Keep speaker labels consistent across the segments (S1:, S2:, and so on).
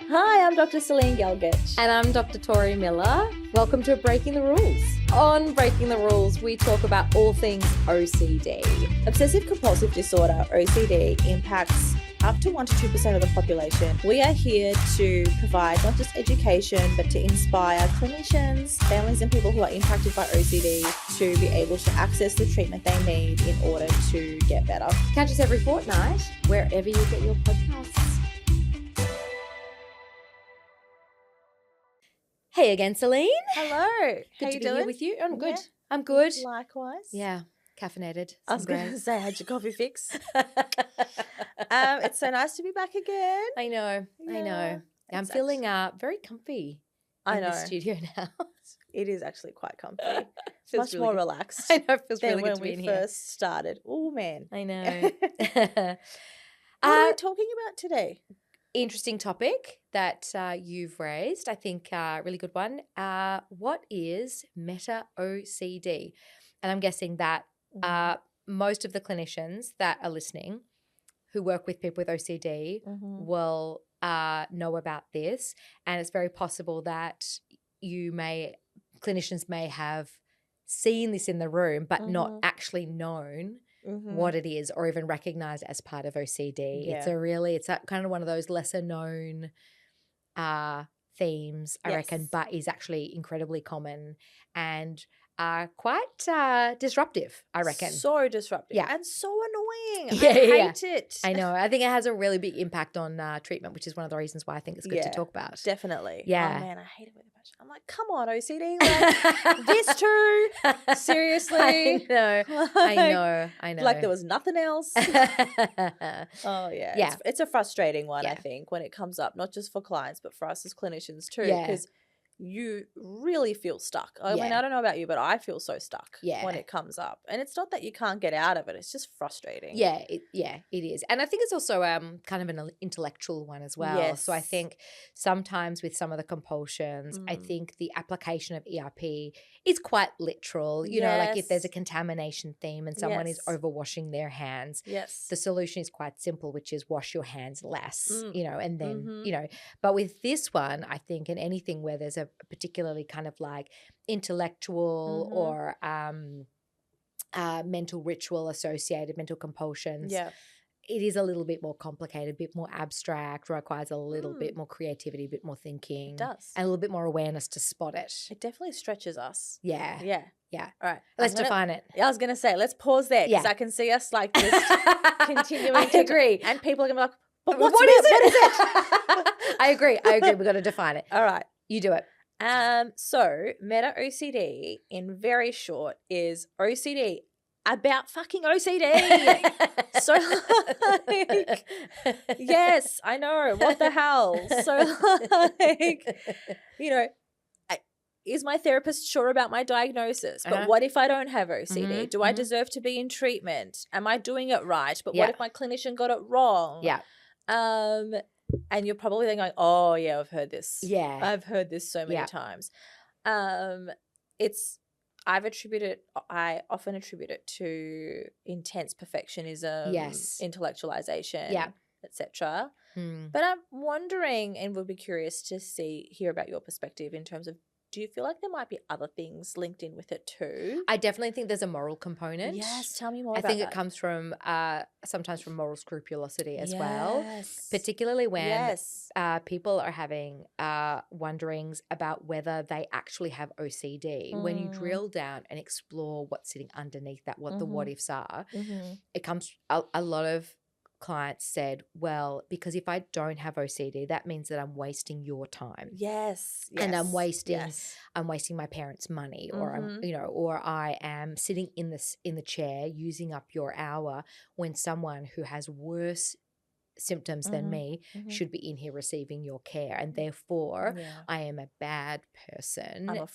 S1: Hi, I'm Dr. Celine Gelgich.
S2: And I'm Dr. Tori Miller. Welcome to Breaking the Rules. On Breaking the Rules, we talk about all things OCD.
S1: Obsessive-compulsive disorder, OCD, impacts up to 1 to 2% of the population. We are here to provide not just education, but to inspire clinicians, families, and people who are impacted by OCD to be able to access the treatment they need in order to get better.
S2: Catch us every fortnight, wherever you get your podcasts. Hey again, Celine.
S1: Hello.
S2: Good
S1: How
S2: to
S1: you
S2: be
S1: doing?
S2: here with you. I'm good.
S1: Yeah.
S2: I'm good.
S1: Likewise.
S2: Yeah, caffeinated.
S1: I was going to say, how'd your coffee fix? It's so nice to be back again.
S2: I know. I'm feeling very comfy in the studio now.
S1: It is actually quite comfy. It's
S2: Feels
S1: much
S2: really
S1: more
S2: good.
S1: relaxed
S2: I know, it feels
S1: than
S2: really good
S1: when
S2: to be
S1: we
S2: in here.
S1: first started. Oh, man.
S2: I know.
S1: What are we talking about today?
S2: Interesting topic that you've raised. I think really good one. What is Meta OCD? And I'm guessing that most of the clinicians that are listening who work with people with OCD will know about this. And it's very possible that clinicians may have seen this in the room but not actually known what it is or even recognized as part of OCD.
S1: Yeah.
S2: It's kind of one of those lesser known themes, I reckon, but is actually incredibly common and quite disruptive, I reckon.
S1: So disruptive.
S2: Yeah.
S1: And so annoying.
S2: Yeah,
S1: I hate it.
S2: I know. I think it has a really big impact on treatment, which is one of the reasons why I think it's good to talk about.
S1: Definitely.
S2: Yeah.
S1: Oh, man, I hate it with a passion. I'm like, come on, OCD. Like, this too? Seriously?
S2: I know.
S1: Like there was nothing else. Oh, yeah.
S2: Yeah.
S1: It's a frustrating one, I
S2: Yeah.
S1: think, when it comes up, not just for clients, but for us as clinicians too.
S2: Yeah.
S1: Because you really feel stuck. I mean,
S2: Yeah.
S1: I don't know about you, but I feel so stuck
S2: Yeah.
S1: when it comes up. And it's not that you can't get out of it. It's just frustrating.
S2: Yeah, it is. And I think it's also kind of an intellectual one as well.
S1: Yes.
S2: So I think sometimes with some of the compulsions, I think the application of ERP is quite literal. You know, like if there's a contamination theme and someone is overwashing their hands, the solution is quite simple, which is wash your hands less, you know, and then, you know, but with this one, I think in anything where there's a particularly kind of like intellectual or mental ritual associated, mental compulsions.
S1: Yeah.
S2: It is a little bit more complicated, a bit more abstract, requires a little bit more creativity, a bit more thinking.
S1: It does.
S2: And a little bit more awareness to spot it.
S1: It definitely stretches us.
S2: Yeah.
S1: Yeah.
S2: Yeah.
S1: All right.
S2: Let's define it.
S1: I was going to say, let's pause there because
S2: Yeah.
S1: I can see us like just continuing.
S2: I agree.
S1: And people are going to be like, but
S2: What
S1: what
S2: is
S1: is it?
S2: I agree. We've got to define it.
S1: All right.
S2: You do it.
S1: So Meta OCD in very short is OCD about fucking OCD. So like, yes, I know. What the hell? So like, you know, is my therapist sure about my diagnosis? But what if I don't have OCD? Do I deserve to be in treatment? Am I doing it right? But what if my clinician got it wrong?
S2: Yeah.
S1: And you're probably then going, oh, yeah, I've heard this.
S2: Yeah.
S1: I've heard this so many times. I often attribute it to intense perfectionism, intellectualization, etc. But I'm wondering and would be curious to hear about your perspective in terms of, do you feel like there might be other things linked in with it too?
S2: I definitely think there's a moral component.
S1: Yes, tell me more
S2: I
S1: about
S2: think
S1: that.
S2: it comes from sometimes from moral scrupulosity as well, particularly when people are having wonderings about whether they actually have OCD. When you drill down and explore what's sitting underneath that, what the what ifs are, it comes a lot of clients said, well, because if I don't have OCD, that means that I'm wasting your time.
S1: Yes.
S2: And I'm wasting my parents' money, or I'm, you know, or I am sitting in the chair using up your hour when someone who has worse symptoms than me should be in here receiving your care, and therefore I am a bad person.
S1: I'm a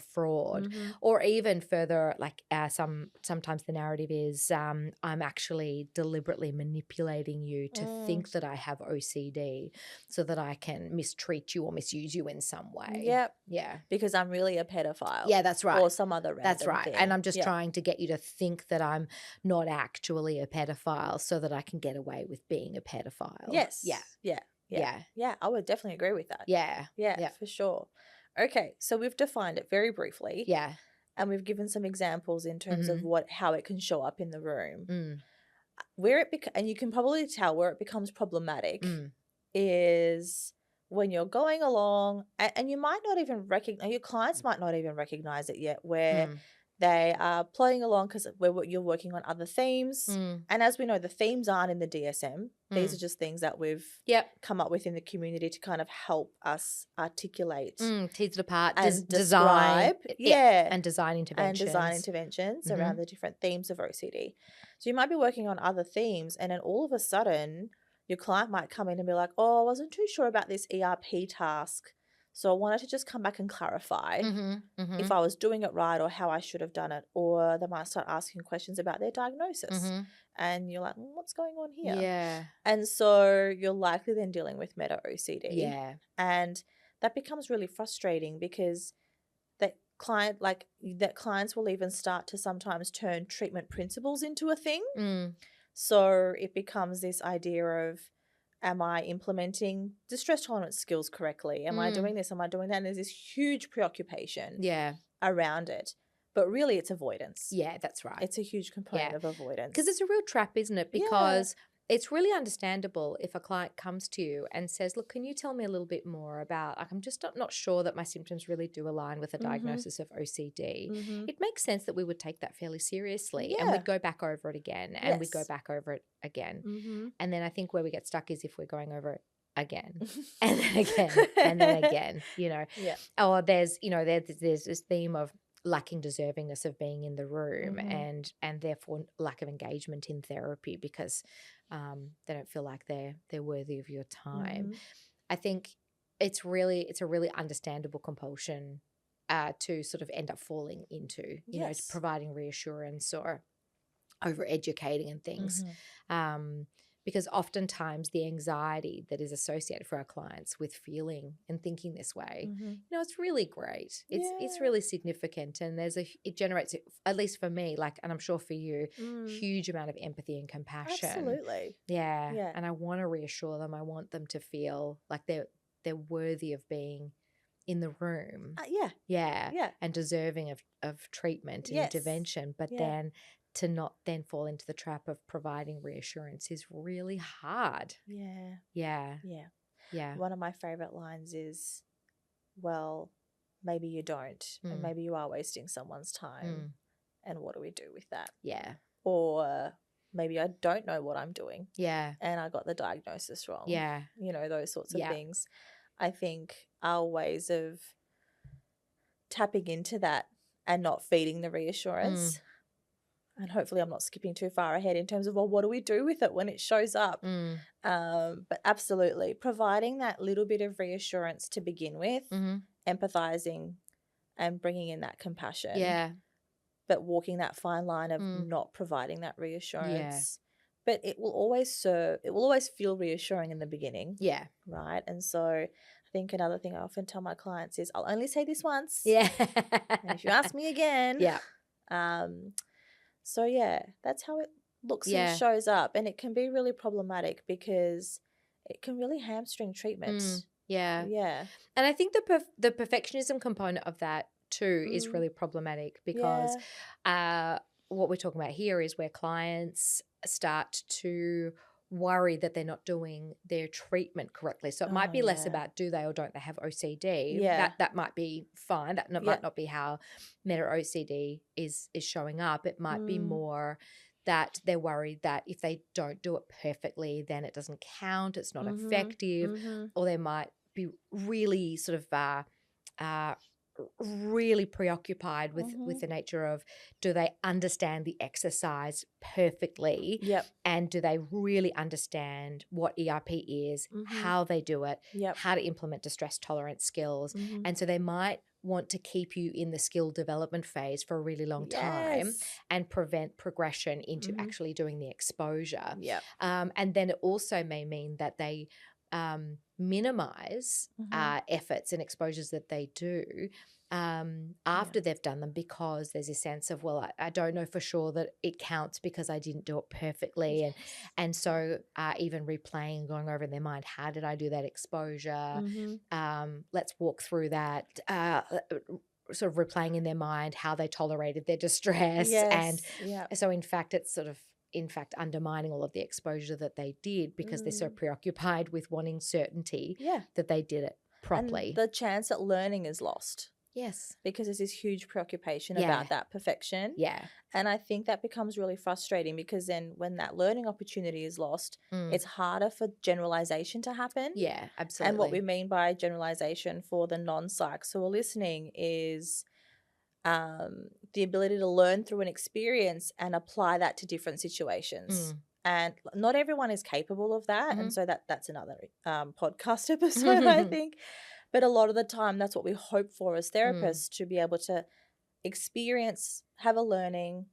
S1: fraud.
S2: Or even further, like sometimes the narrative is I'm actually deliberately manipulating you to think that I have OCD so that I can mistreat you or misuse you in some way.
S1: Yep.
S2: Yeah.
S1: Because I'm really a pedophile.
S2: Yeah, that's right.
S1: Or some other random
S2: That's right.
S1: thing.
S2: And I'm just trying to get you to think that I'm not actually a pedophile so that I can get away with being a pedophile.
S1: Yes.
S2: Yeah.
S1: Yeah. Yeah, I would definitely agree with that.
S2: Yeah.
S1: Yeah, for sure. Okay, so we've defined it very briefly.
S2: Yeah.
S1: And we've given some examples in terms of how it can show up in the room. Where and you can probably tell where it becomes problematic is when you're going along and you might not even recognize, your clients might not even recognize it yet, where they are plodding along because you're working on other themes. And as we know, the themes aren't in the DSM. These are just things that we've come up with in the community to kind of help us articulate.
S2: Tease it apart.
S1: And
S2: describe.
S1: Yeah.
S2: And design interventions.
S1: Around the different themes of OCD. So you might be working on other themes and then all of a sudden your client might come in and be like, oh, I wasn't too sure about this ERP task. So I wanted to just come back and clarify if I was doing it right or how I should have done it. Or they might start asking questions about their diagnosis. And you're like, what's going on here?
S2: Yeah.
S1: And so you're likely then dealing with Meta OCD.
S2: Yeah.
S1: And that becomes really frustrating because clients will even start to sometimes turn treatment principles into a thing. So it becomes this idea of, am I implementing distress tolerance skills correctly? Am I doing this? Am I doing that? And there's this huge preoccupation around it. But really it's avoidance.
S2: Yeah, that's right.
S1: It's a huge component of avoidance.
S2: Because it's a real trap, isn't it? Because it's really understandable if a client comes to you and says, look, can you tell me a little bit more about, like, I'm just not sure that my symptoms really do align with a diagnosis of OCD. It makes sense that we would take that fairly seriously and we'd go back over it again and we'd go back over it again. And then I think where we get stuck is if we're going over it again and then again and then again, you know. Or there's this theme of lacking deservingness of being in the room and therefore lack of engagement in therapy because they don't feel like they're worthy of your time. I think it's a really understandable compulsion to sort of end up falling into, you know, providing reassurance or over-educating and things. Because oftentimes the anxiety that is associated for our clients with feeling and thinking this way, you know, it's really great. It's really significant, and it generates, at least for me, like, and I'm sure for you, huge amount of empathy and compassion.
S1: Absolutely.
S2: Yeah. And I want to reassure them. I want them to feel like they're worthy of being in the room. And deserving of treatment and intervention, but then to not then fall into the trap of providing reassurance is really hard. Yeah.
S1: One of my favorite lines is, well, maybe you don't, and maybe you are wasting someone's time. And what do we do with that? Or maybe I don't know what I'm doing. And I got the diagnosis wrong. You know, those sorts of things. I think our ways of tapping into that and not feeding the reassurance. And hopefully I'm not skipping too far ahead in terms of, well, what do we do with it when it shows up? But absolutely, providing that little bit of reassurance to begin with, empathizing and bringing in that compassion. But walking that fine line of not providing that reassurance. But it will always feel reassuring in the beginning. Right? And so I think another thing I often tell my clients is, I'll only say this once. And if you ask me again. So, that's how it looks and shows up. And it can be really problematic because it can really hamstring treatment.
S2: And I think the perfectionism component of that too is really problematic because what we're talking about here is where clients start to worry that they're not doing their treatment correctly. So it might be less about do they or don't they have OCD. That might be fine. That might not be how Meta OCD is showing up. It might be more that they're worried that if they don't do it perfectly, then it doesn't count, it's not effective, or they might be really sort of really preoccupied with the nature of, do they understand the exercise perfectly? And do they really understand what ERP is, how they do it, how to implement distress tolerance skills? And so they might want to keep you in the skill development phase for a really long time and prevent progression into actually doing the exposure. And then it also may mean that they minimize efforts and exposures that they do after they've done them, because there's a sense of, well, I don't know for sure that it counts because I didn't do it perfectly. And so even replaying and going over in their mind, how did I do that exposure? Let's walk through that, sort of replaying in their mind how they tolerated their distress. And so in fact, it's sort of undermining all of the exposure that they did because they're so preoccupied with wanting certainty that they did it properly.
S1: And the chance that learning is lost.
S2: Yes.
S1: Because there's this huge preoccupation about that perfection.
S2: Yeah.
S1: And I think that becomes really frustrating because then when that learning opportunity is lost, it's harder for generalization to happen.
S2: Yeah, absolutely.
S1: And what we mean by generalization for the non-psychs who are listening is the ability to learn through an experience and apply that to different situations. And not everyone is capable of that. And so that's another podcast episode, I think. But a lot of the time, that's what we hope for as therapists, to be able to have a learning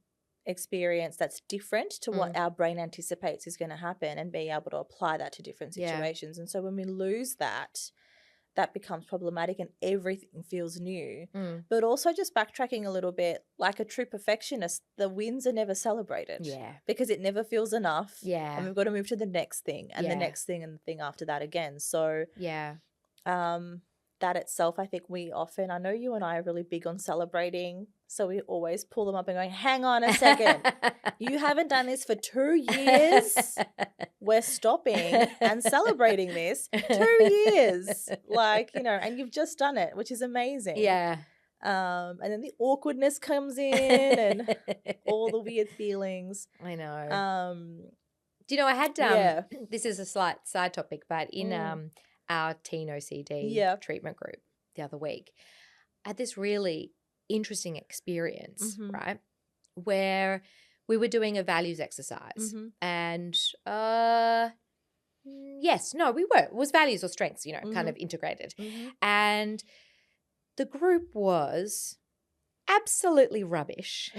S1: experience that's different to what our brain anticipates is going to happen, and being able to apply that to different situations. And so when we lose that becomes problematic and everything feels new. But also, just backtracking a little bit, like a true perfectionist, the wins are never celebrated.
S2: Yeah.
S1: Because it never feels enough.
S2: Yeah.
S1: And we've got to move to the next thing and the next thing and the thing after that again. So that itself, I think I know you and I are really big on celebrating. So we always pull them up and going, hang on a second. You haven't done this for 2 years. We're stopping and celebrating this 2 years. And you've just done it, which is amazing.
S2: Yeah.
S1: And then the awkwardness comes in and all the weird feelings.
S2: I know. Do you know, I had, this is a slight side topic, but in our teen OCD treatment group the other week, I had this really interesting experience, right, where we were doing a values exercise and it was values or strengths, kind of integrated. And the group was absolutely rubbish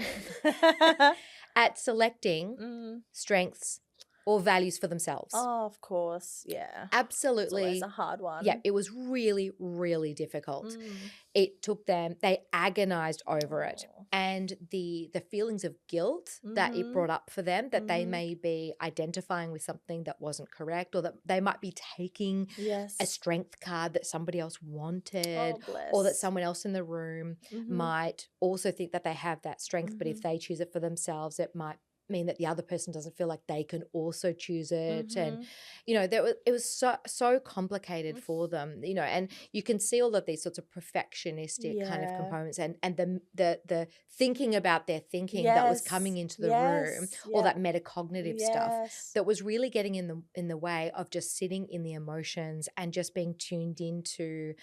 S2: at selecting strengths or values for themselves.
S1: Oh, of course. Yeah.
S2: Absolutely.
S1: It's always a hard one.
S2: Yeah, it was really, really difficult. It took them, they agonized over it. And the feelings of guilt that it brought up for them, that they may be identifying with something that wasn't correct, or that they might be taking a strength card that somebody else wanted, or that someone else in the room might also think that they have that strength, but if they choose it for themselves, it might mean that the other person doesn't feel like they can also choose it. And it was so complicated for them, and you can see all of these sorts of perfectionistic kind of components and the thinking about their thinking that was coming into the room, all that metacognitive stuff that was really getting in the way of just sitting in the emotions and just being tuned into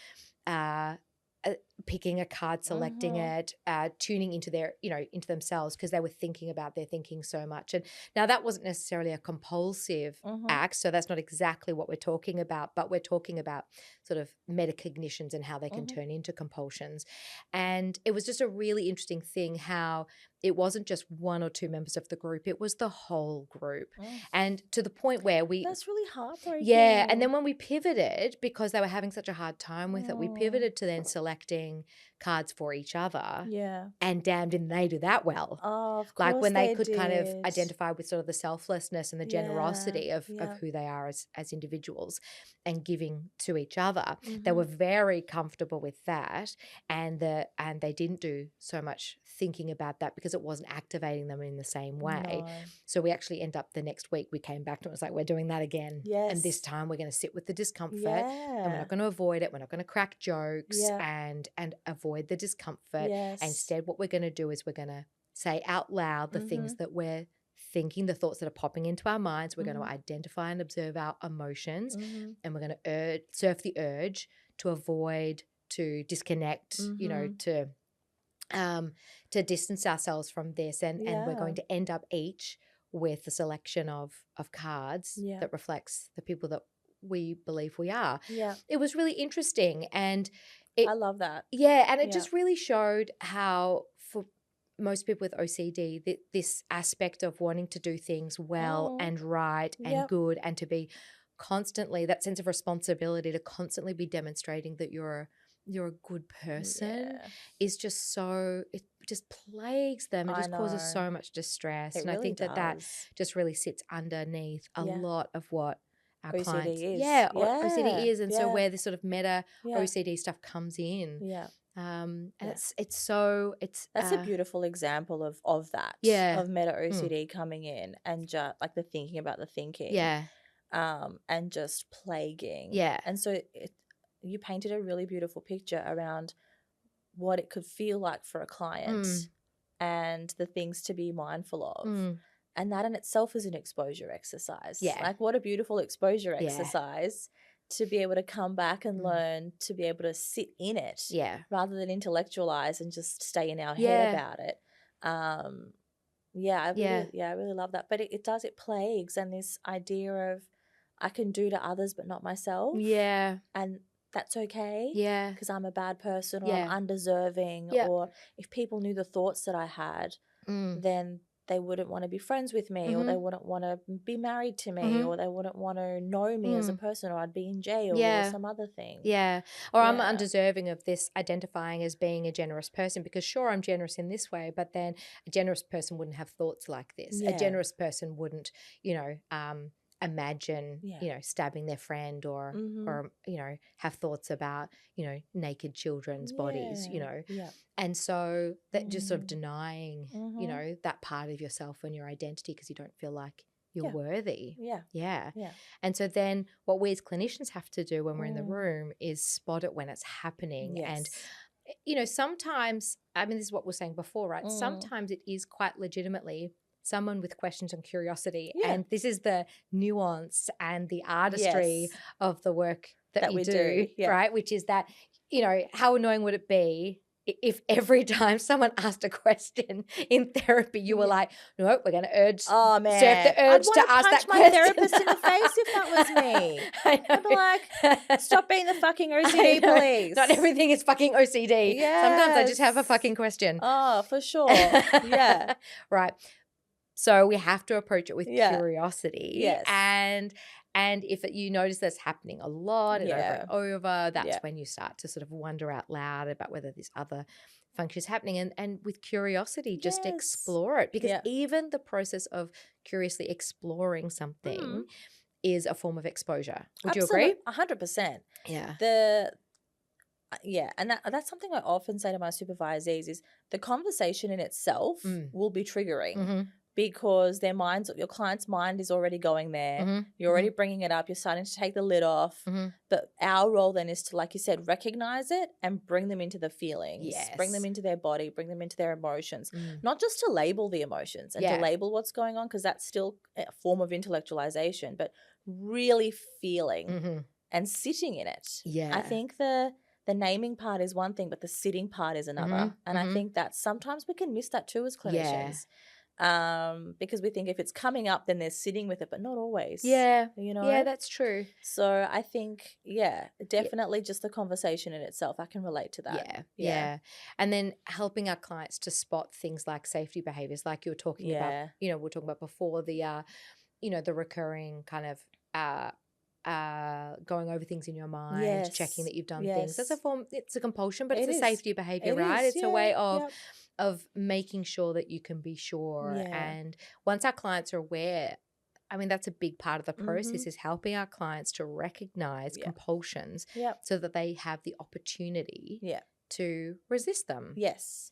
S2: picking a card, selecting it, tuning into their, into themselves, because they were thinking about their thinking so much. And now that wasn't necessarily a compulsive act, so that's not exactly what we're talking about, but we're talking about sort of metacognitions and how they can turn into compulsions. And it was just a really interesting thing how it wasn't just one or two members of the group, it was the whole group. And to the point where
S1: that's really heartbreaking.
S2: Yeah. And then when we pivoted, because they were having such a hard time with it, we pivoted to then selecting cards for each other.
S1: Yeah.
S2: And damn, didn't they do that well?
S1: Oh, of course.
S2: Like when they could kind of identify with sort of the selflessness and the generosity of who they are as individuals and giving to each other. They were very comfortable with that, and they didn't do so much thinking about that because it wasn't activating them in the same way.
S1: No.
S2: So we actually end up the next week, we came back to it, it was like, we're doing that again.
S1: Yes.
S2: And this time we're going to sit with the discomfort and we're not going to avoid it. We're not going to crack jokes and avoid the discomfort.
S1: Yes.
S2: Instead, what we're going to do is we're going to say out loud the things that we're thinking, the thoughts that are popping into our minds. We're going to identify and observe our emotions, and we're going to surf the urge to avoid, to disconnect, to distance ourselves from this. And we're going to end up each with a selection of cards that reflects the people that we believe we are.
S1: Yeah.
S2: It was really interesting. And
S1: I love that.
S2: Yeah. And it just really showed how for most people with OCD, this aspect of wanting to do things well and right and good and to be constantly, that sense of responsibility to constantly be demonstrating that you're a good person is just so, it just plagues them. It
S1: I
S2: just causes
S1: know.
S2: so much distress.
S1: It
S2: And I
S1: really
S2: think that
S1: does.
S2: just really sits underneath a lot of what our clients,
S1: OCD is.
S2: OCD is. And so
S1: Yeah.
S2: where this sort of meta
S1: Yeah.
S2: OCD stuff comes in.
S1: Yeah.
S2: And
S1: Yeah.
S2: it's
S1: That's a beautiful example of that.
S2: Yeah.
S1: Of meta OCD coming in and just like the thinking about the thinking.
S2: Yeah.
S1: And just plaguing.
S2: Yeah.
S1: And so you painted a really beautiful picture around what it could feel like for a client and the things to be mindful of. And that in itself is an exposure exercise.
S2: Yeah.
S1: Like what a beautiful exposure exercise to be able to come back and learn, to be able to sit in it rather than intellectualize and just stay in our head about it. I really love that. But it plagues, and this idea of I can do to others but not myself.
S2: Yeah.
S1: And that's okay.
S2: Yeah.
S1: Because I'm a bad person or I'm undeserving. Or if people knew the thoughts that I had, then they wouldn't want to be friends with me or they wouldn't want to be married to me or they wouldn't want to know me as a person, or I'd be in jail or some other thing.
S2: Yeah. Or I'm undeserving of this identifying as being a generous person, because sure, I'm generous in this way, but then a generous person wouldn't have thoughts like this. A generous person wouldn't, imagine, stabbing their friend or, have thoughts about, naked children's bodies, And so that just sort of denying, that part of yourself and your identity because you don't feel like you're worthy. Yeah. And so then what we as clinicians have to do when we're in the room is spot it when it's happening. And, sometimes, I mean, this is what we were saying before, right? Sometimes it is quite legitimately someone with questions and curiosity. And this is the nuance and the artistry of the work that we do, right? Which is that, how annoying would it be if every time someone asked a question in therapy, you were like, no, we're going to surf the urge to ask that question.
S1: I'd punch my therapist in the face if that was me. I'd be like, stop being the fucking OCD police.
S2: Not everything is fucking OCD. Sometimes I just have a fucking question.
S1: Oh, for sure. Yeah.
S2: Right. So we have to approach it with curiosity.
S1: Yes.
S2: And if you notice that's happening a lot and over, that's when you start to sort of wonder out loud about whether this other function is happening. And with curiosity, just explore it. Because even the process of curiously exploring something is a form of exposure. Would you agree?
S1: 100%.
S2: Yeah.
S1: And that's something I often say to my supervisees is the conversation in itself will be triggering. Because your client's mind is already going there. You're already bringing it up. You're starting to take the lid off. But our role then is to, like you said, recognize it and bring them into the feelings.
S2: Yes.
S1: Bring them into their body. Bring them into their emotions. Not just to label the emotions and to label what's going on, because that's still a form of intellectualization, but really feeling and sitting in it.
S2: Yeah.
S1: I think the naming part is one thing, but the sitting part is another. And I think that sometimes we can miss that too as clinicians. Because we think if it's coming up, then they're sitting with it, but not always.
S2: Yeah. Yeah, that's true.
S1: So I think, definitely just the conversation in itself, I can relate to that.
S2: Yeah. And then helping our clients to spot things like safety behaviors, like you were talking about, we were talking about before, the recurring kind of going over things in your mind, checking that you've done things. That's a form, it's a compulsion, but it's a safety behavior, right? It's a way of making sure that you can be sure. And once our clients are aware, I mean, that's a big part of the process is helping our clients to recognize compulsions so that they have the opportunity to resist them.
S1: Yes.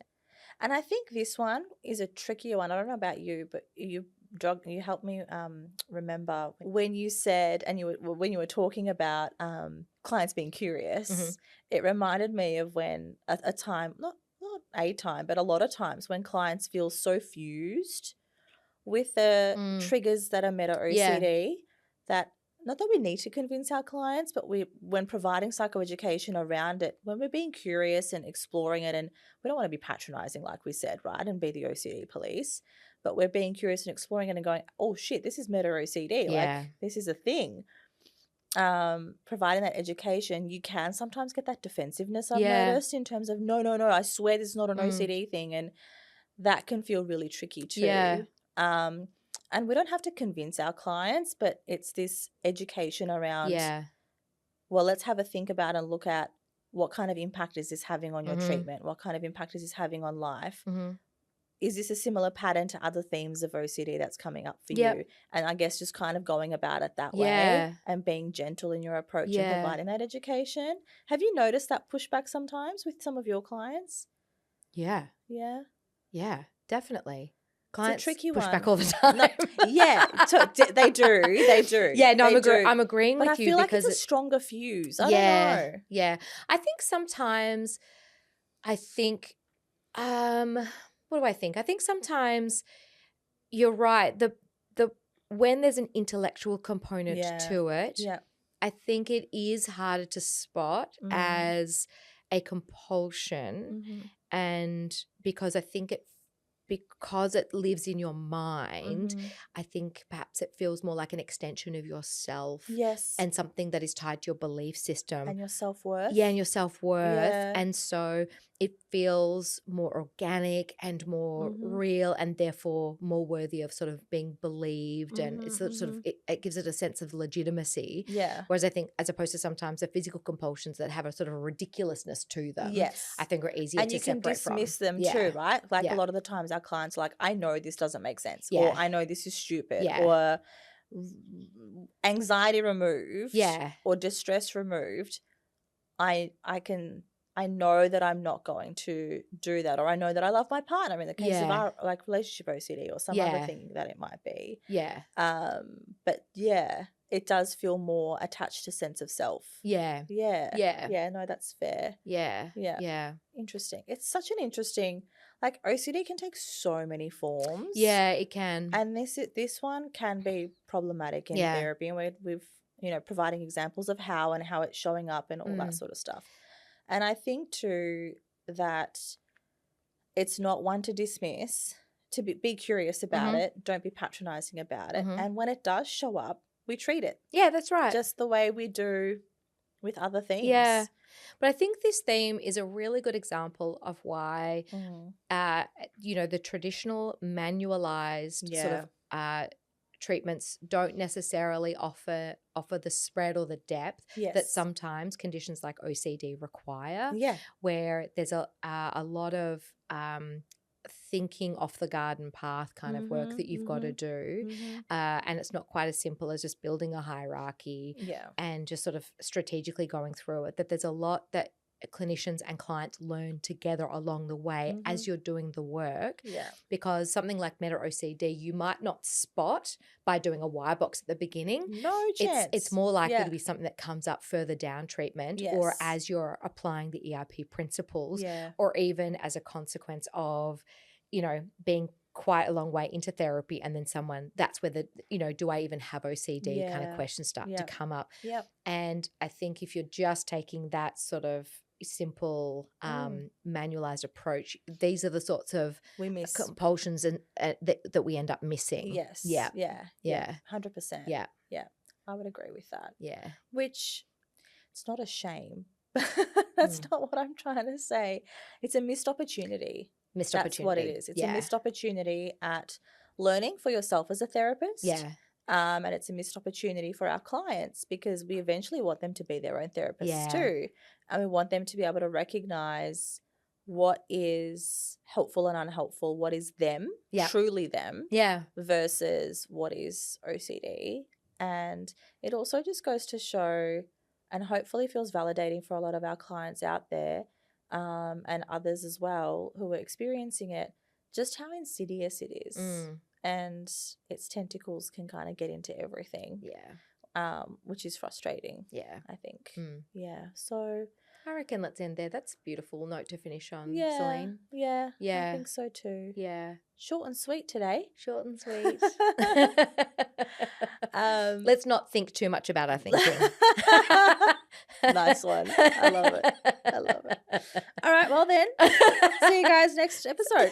S1: And I think this one is a trickier one. I don't know about you, but you helped me remember when you said, and when you were talking about clients being curious, it reminded me of when a time, not a time, but a lot of times when clients feel so fused with the triggers that are meta OCD that not that we need to convince our clients, but when providing psychoeducation around it, when we're being curious and exploring it, and we don't want to be patronizing, like we said, right, and be the OCD police, but we're being curious and exploring it and going, oh shit, this is meta OCD. Like this is a thing. Providing that education, you can sometimes get that defensiveness I've noticed in terms of no, I swear this is not an OCD thing, and that can feel really tricky too. and we don't have to convince our clients, but it's this education around, well, let's have a think about and look at what kind of impact is this having on your treatment? What kind of impact is this having on life? Is this a similar pattern to other themes of OCD that's coming up for you? And I guess just kind of going about it that way and being gentle in your approach and providing that education. Have you noticed that pushback sometimes with some of your clients?
S2: Yeah.
S1: Yeah.
S2: Yeah, definitely.
S1: Clients it's a tricky
S2: push
S1: one.
S2: back all the time.
S1: No, they do. They do.
S2: Yeah, no,
S1: they
S2: I'm agreeing
S1: but
S2: with you.
S1: But I feel like
S2: because
S1: it's a stronger fuse. I don't know.
S2: Yeah. I think sometimes what do I think? I think sometimes you're right. The when there's an intellectual component to it, I think it is harder to spot as a compulsion, and because I think because it lives in your mind, I think perhaps it feels more like an extension of yourself.
S1: Yes.
S2: And something that is tied to your belief system.
S1: And your self-worth.
S2: Yeah, and your self-worth.
S1: Yeah.
S2: And so it feels more organic and more real, and therefore more worthy of sort of being believed. And it's sort of it gives it a sense of legitimacy.
S1: Yeah.
S2: Whereas I think as opposed to sometimes the physical compulsions that have a sort of ridiculousness to them.
S1: Yes.
S2: I think are easier to separate from.
S1: And you can dismiss them too, right? Like a lot of the times our clients are like, I know this doesn't make sense. Or I know this is stupid. Or anxiety removed. Or distress removed. I know that I'm not going to do that, or I know that I love my partner in the case of our like relationship OCD or some other thing that it might be. But it does feel more attached to sense of self. Yeah, no, that's fair. Yeah. Interesting. It's such an interesting, like OCD can take so many forms.
S2: Yeah, it can.
S1: And this one can be problematic in therapy, and we've providing examples of how it's showing up and all that sort of stuff. And I think too that it's not one to dismiss, to be curious about it, don't be patronizing about it. And when it does show up, we treat it.
S2: Yeah, that's right.
S1: Just the way we do with other things.
S2: Yeah. But I think this theme is a really good example of why, the traditional manualized sort of treatments don't necessarily offer the spread or the depth that sometimes conditions like OCD require. Where there's a lot of thinking off the garden path kind of work that you've got to do, and it's not quite as simple as just building a hierarchy and just sort of strategically going through it. That there's a lot that clinicians and clients learn together along the way as you're doing the work. Because something like Meta OCD you might not spot by doing a wire box at the beginning.
S1: No chance.
S2: It's more likely to be something that comes up further down treatment, or as you're applying the ERP principles, or even as a consequence of being quite a long way into therapy, and then that's where the do I even have OCD kind of questions start to come up. And I think if you're just taking that sort of simple manualized approach, these are the sorts of compulsions and that we end up missing.
S1: 100%. I would agree with that. Which it's not a shame. That's not what I'm trying to say. It's a missed opportunity. That's what it is. It's a missed opportunity at learning for yourself as a therapist. And it's a missed opportunity for our clients, because we eventually want them to be their own therapists too. And we want them to be able to recognize what is helpful and unhelpful, what is them, truly them, versus what is OCD. And it also just goes to show, and hopefully feels validating for a lot of our clients out there, and others as well who are experiencing it, just how insidious it is. And its tentacles can kind of get into everything. Which is frustrating. I think. So
S2: I reckon let's end there. That's a beautiful note to finish on, Celine.
S1: I think so too. Short and sweet today.
S2: Short and sweet. Let's not think too much about our thinking.
S1: Nice one. I love it. All right, well then, see you guys next episode.